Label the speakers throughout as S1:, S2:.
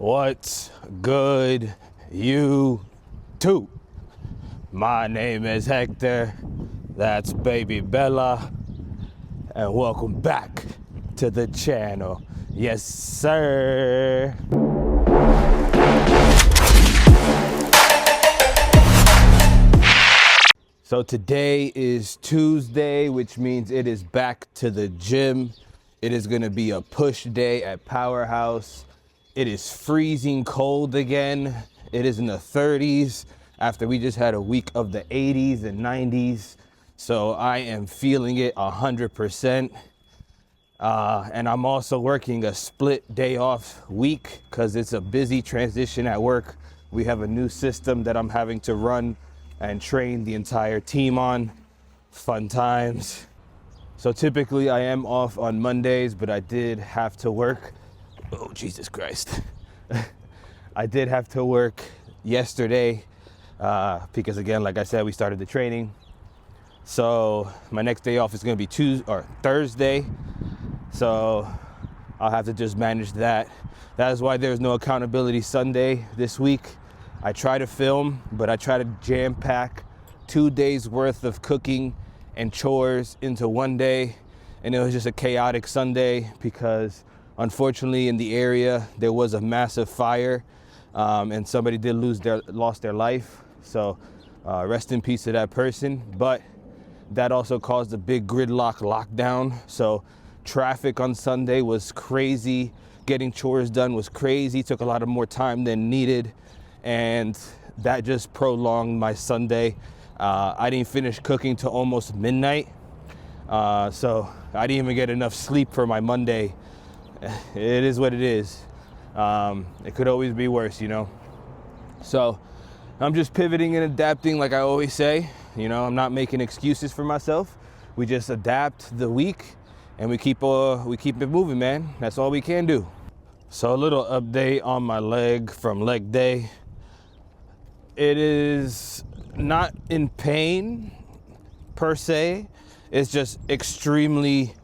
S1: What's good, YouTube? My name is Hector, that's Baby Bella, and welcome back to the channel. Yes, sir. So today is Tuesday, which means it is back to the gym. It is gonna be a push day at Powerhouse. It is freezing cold again. It is in the 30s after we just had a week of the 80s and 90s. So I am feeling it 100%. And I'm also working a split day off week because it's a busy transition at work. We have a new system that I'm having to run and train the entire team on. Fun times. So typically I am off on Mondays, but I did have to work. Oh, Jesus Christ. I did have to work yesterday because again, like I said, we started the training. So my next day off is gonna be Thursday. So I'll have to just manage that. That is why there's no accountability Sunday this week. I try to film, but I try to jam pack 2 days worth of cooking and chores into one day. And it was just a chaotic Sunday because unfortunately in the area, there was a massive fire and somebody did lost their life. So rest in peace to that person. But that also caused a big gridlock lockdown. So traffic on Sunday was crazy. Getting chores done was crazy. Took a lot of more time than needed. And that just prolonged my Sunday. I didn't finish cooking till almost midnight. So I didn't even get enough sleep for my Monday. It is what it is. It could always be worse, you know? So I'm just pivoting and adapting like I always say. You know, I'm not making excuses for myself. We just adapt the week and we keep it moving, man. That's all we can do. So a little update on my leg from leg day. It is not in pain per se. It's just extremely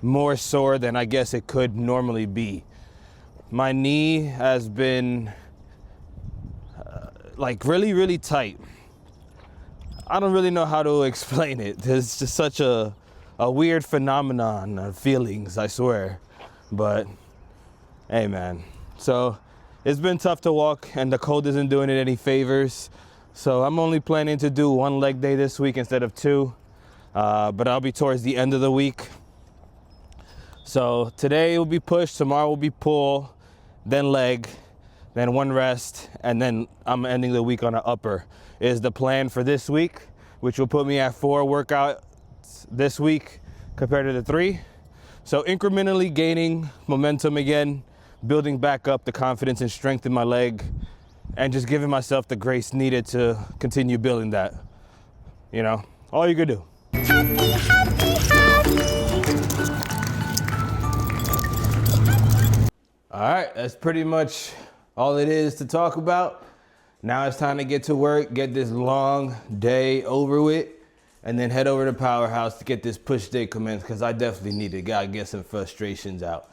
S1: more sore than I guess it could normally be. My knee has been like really tight. I don't really know how to explain it. It's just such a weird phenomenon of feelings, I swear. But hey man, so it's been tough to walk and the cold isn't doing it any favors. So I'm only planning to do one leg day this week instead of two, but I'll be towards the end of the week. So today will be push, tomorrow will be pull, then leg, then one rest, and then I'm ending the week on an upper is the plan for this week, which will put me at 4 workouts this week compared to the 3. So incrementally gaining momentum again, building back up the confidence and strength in my leg, and just giving myself the grace needed to continue building that. You know, all you could do. All right, that's pretty much all it is to talk about. Now it's time to get to work, get this long day over with, and then head over to Powerhouse to get this push day commenced because I definitely need it. Gotta get some frustrations out.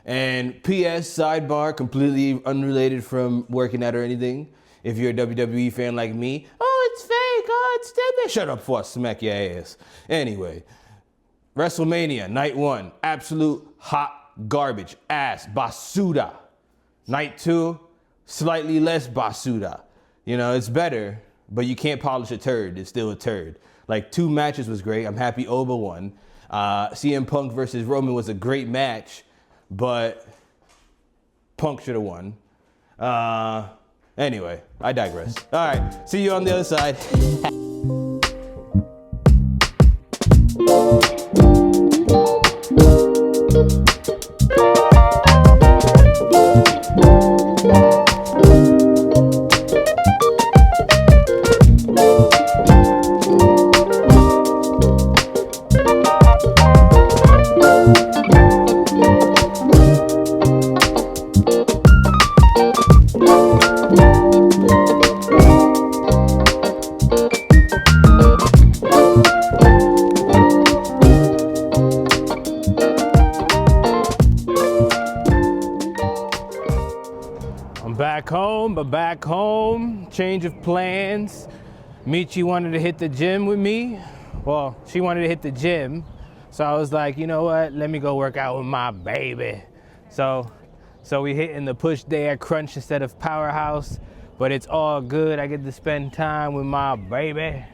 S1: And PS, sidebar, completely unrelated from working out or anything. If you're a WWE fan like me, oh, it's fake, oh, it's dead. Shut up before I smack your ass. Anyway, WrestleMania, night 1, absolute hot garbage, ass, basura. Night 2, slightly less basura. You know, it's better, but you can't polish a turd. It's still a turd. Like 2 matches was great. I'm happy Oba won. CM Punk versus Roman was a great match, but Punk should have won. Anyway, I digress. All right, see you on the other side. I'm back home, but back home, change of plans. Michi wanted to hit the gym with me. Well, she wanted to hit the gym. So I was like, you know what? Let me go work out with my baby. So we hitting the push day at Crunch instead of Powerhouse, but it's all good. I get to spend time with my baby.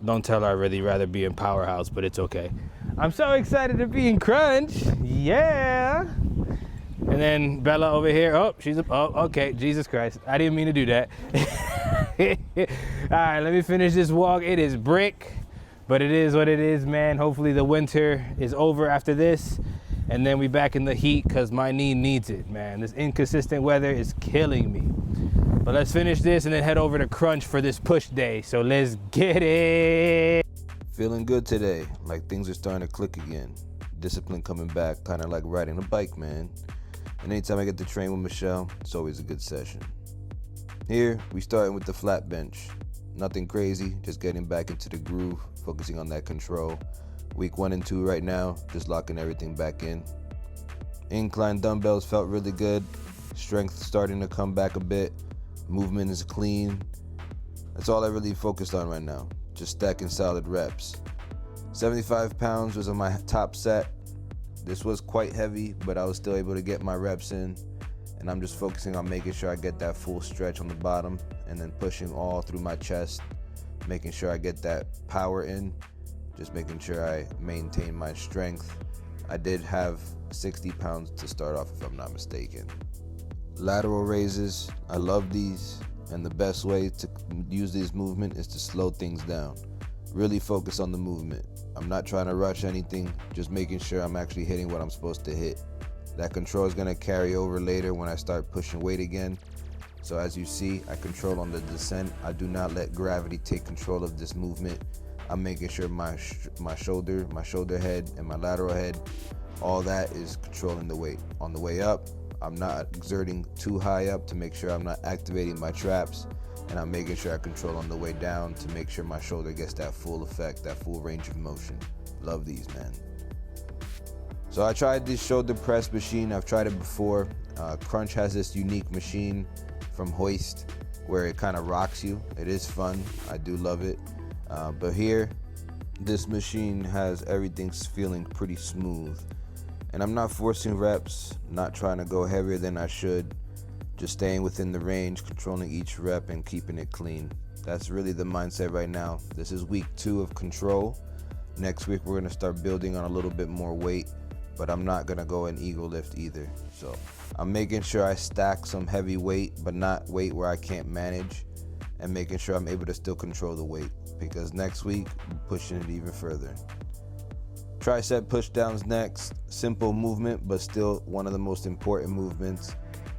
S1: Don't tell her I'd really rather be in Powerhouse, but it's okay. I'm so excited to be in Crunch. Yeah. And then Bella over here. Oh, okay. Jesus Christ. I didn't mean to do that. All right, let me finish this walk. It is brick, but it is what it is, man. Hopefully the winter is over after this, and then we back in the heat because my knee needs it, man. This inconsistent weather is killing me. But let's finish this and then head over to Crunch for this push day. So let's get it.
S2: Feeling good today, like things are starting to click again. Discipline coming back, kind of like riding a bike, man. And anytime I get to train with Michelle, it's always a good session. Here, we starting with the flat bench. Nothing crazy, just getting back into the groove, focusing on that control. Week 1 and 2 right now, just locking everything back in. Incline dumbbells felt really good. Strength starting to come back a bit. Movement is clean. That's all I really focused on right now. Just stacking solid reps. 75 pounds was on my top set. This was quite heavy, but I was still able to get my reps in. And I'm just focusing on making sure I get that full stretch on the bottom and then pushing all through my chest, making sure I get that power in, just making sure I maintain my strength. I did have 60 pounds to start off, if I'm not mistaken. Lateral raises, I love these, and the best way to use this movement is to slow things down. Really focus on the movement. I'm not trying to rush anything, just making sure I'm actually hitting what I'm supposed to hit. That control is going to carry over later when I start pushing weight again. So as you see, I control on the descent. I do not let gravity take control of this movement. I'm making sure my shoulder head, and my lateral head, all that is controlling the weight. On the way up, I'm not exerting too high up to make sure I'm not activating my traps, and I'm making sure I control on the way down to make sure my shoulder gets that full effect, that full range of motion. Love these, man. So I tried this shoulder press machine. I've tried it before. Crunch has this unique machine from Hoist where it kind of rocks you. It is fun. I do love it. But here, this machine has everything feeling pretty smooth. And I'm not forcing reps, not trying to go heavier than I should. Just staying within the range, controlling each rep and keeping it clean. That's really the mindset right now. This is week 2 of control. Next week, we're gonna start building on a little bit more weight, but I'm not gonna go in ego lift either. So I'm making sure I stack some heavy weight, but not weight where I can't manage, and making sure I'm able to still control the weight, because next week, I'm pushing it even further. Tricep push downs next. Simple movement, but still one of the most important movements.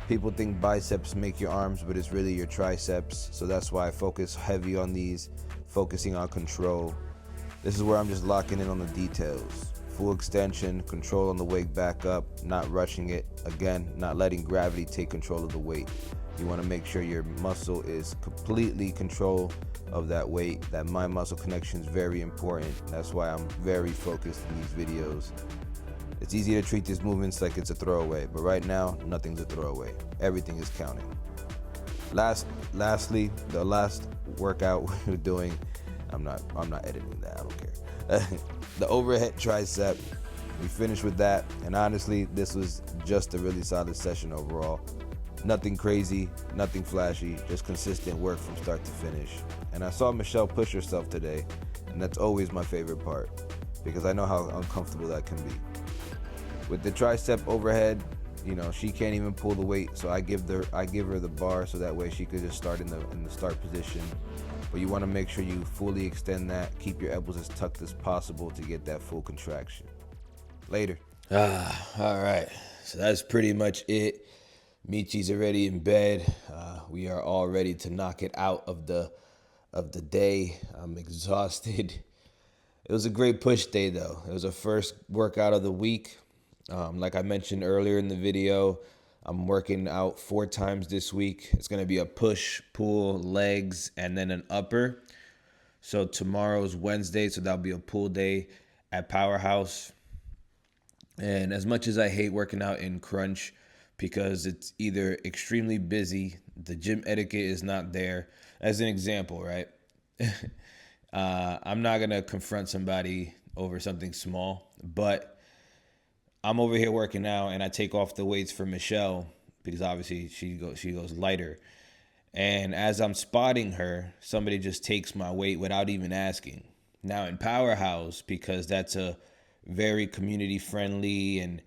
S2: People think biceps make your arms, but it's really your triceps. So that's why I focus heavy on these, focusing on control. This is where I'm just locking in on the details. Full extension, control on the way back up, not rushing it. Again, not letting gravity take control of the weight. You want to make sure your muscle is completely control of that weight. That mind muscle connection is very important. That's why I'm very focused in these videos. It's easy to treat these movements like it's a throwaway, but right now, nothing's a throwaway. Everything is counting. Lastly, the last workout we're doing, I'm not editing that, I don't care. The overhead tricep, we finished with that, and honestly, this was just a really solid session overall. Nothing crazy, nothing flashy, just consistent work from start to finish. And I saw Michelle push herself today, and that's always my favorite part, because I know how uncomfortable that can be. With the tricep overhead, she can't even pull the weight, so I give her the bar so that way she could just start in the start position. But you want to make sure you fully extend that, keep your elbows as tucked as possible to get that full contraction. Later. All right. So that's pretty much it. Michi's already in bed. We are all ready to knock it out of the day. I'm exhausted. It was a great push day, though. It was a first workout of the week. Like I mentioned earlier in the video, I'm working out 4 times this week. It's going to be a push, pull, legs, and then an upper. So tomorrow's Wednesday, so that'll be a pull day at Powerhouse. And as much as I hate working out in Crunch,
S1: because it's either extremely busy, the gym etiquette is not there. As an example, right? I'm not gonna confront somebody over something small, but I'm over here working out and I take off the weights for Michelle because obviously she goes lighter. And as I'm spotting her, somebody just takes my weight without even asking. Now in Powerhouse, because that's a very community friendly and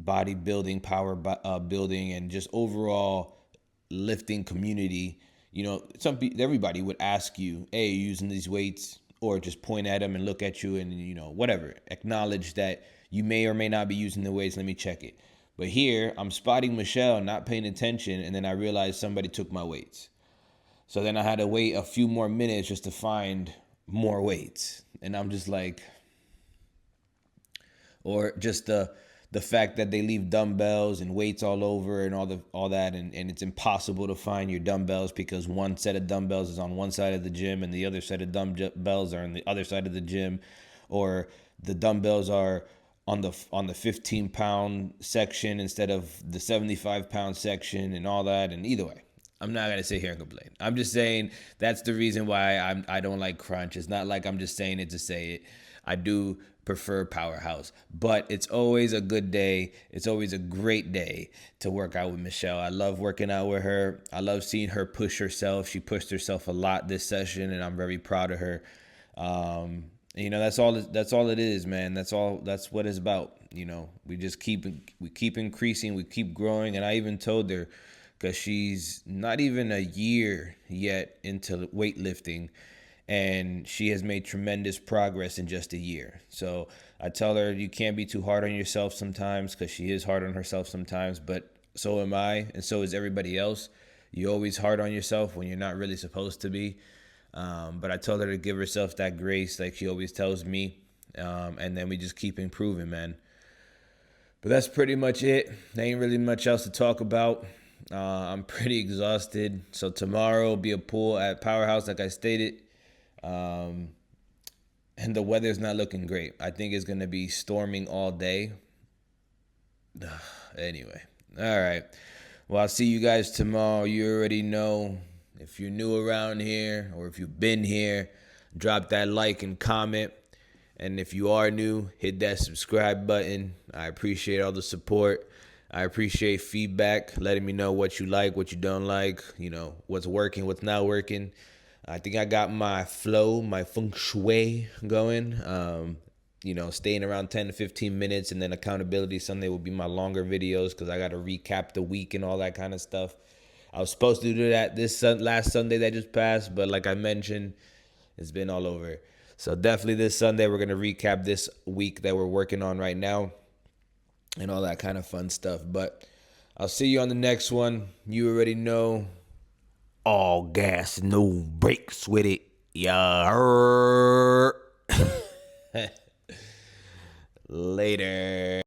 S1: bodybuilding, building, and just overall lifting community, everybody would ask you, "Hey, are you using these weights?" Or just point at them and look at you and whatever, acknowledge that you may or may not be using the weights. Let me check it. But here, I'm spotting Michelle, not paying attention, and then I realized somebody took my weights. So then I had to wait a few more minutes just to find more weights. And I'm just like, or just the fact that they leave dumbbells and weights all over and all that, and it's impossible to find your dumbbells because one set of dumbbells is on one side of the gym and the other set of dumbbells are on the other side of the gym, or the dumbbells are on the 15-pound section instead of the 75-pound section and all that. And either way, I'm not gonna sit here and complain. I'm just saying that's the reason why I don't like crunch. It's not like I'm just saying it to say it. I do prefer Powerhouse, but it's always a good day. It's always a great day to work out with Michelle. I love working out with her. I love seeing her push herself. She pushed herself a lot this session, and I'm very proud of her. That's all it is, man. That's what it's about. We just keep increasing, we keep growing. And I even told her, because she's not even a year yet into weightlifting, and she has made tremendous progress in just a year. So I tell her, you can't be too hard on yourself sometimes, because she is hard on herself sometimes, but so am I, and so is everybody else. You're always hard on yourself when you're not really supposed to be. But I told her to give herself that grace like she always tells me. And then we just keep improving, man. But that's pretty much it. There ain't really much else to talk about. I'm pretty exhausted. So tomorrow will be a pool at Powerhouse, like I stated. And the weather's not looking great. I think it's going to be storming all day. Anyway. All right. Well, I'll see you guys tomorrow. You already know. If you're new around here or if you've been here, drop that like and comment. And if you are new, hit that subscribe button. I appreciate all the support. I appreciate feedback, letting me know what you like, what you don't like, what's working, what's not working. I think I got my flow, my feng shui going. Staying around 10 to 15 minutes, and then accountability Sunday will be my longer videos because I got to recap the week and all that kind of stuff. I was supposed to do that last Sunday that just passed, but like I mentioned, it's been all over. So definitely this Sunday, we're going to recap this week that we're working on right now and all that kind of fun stuff. But I'll see you on the next one. You already know, all gas, no brakes with it. Yeah. Later.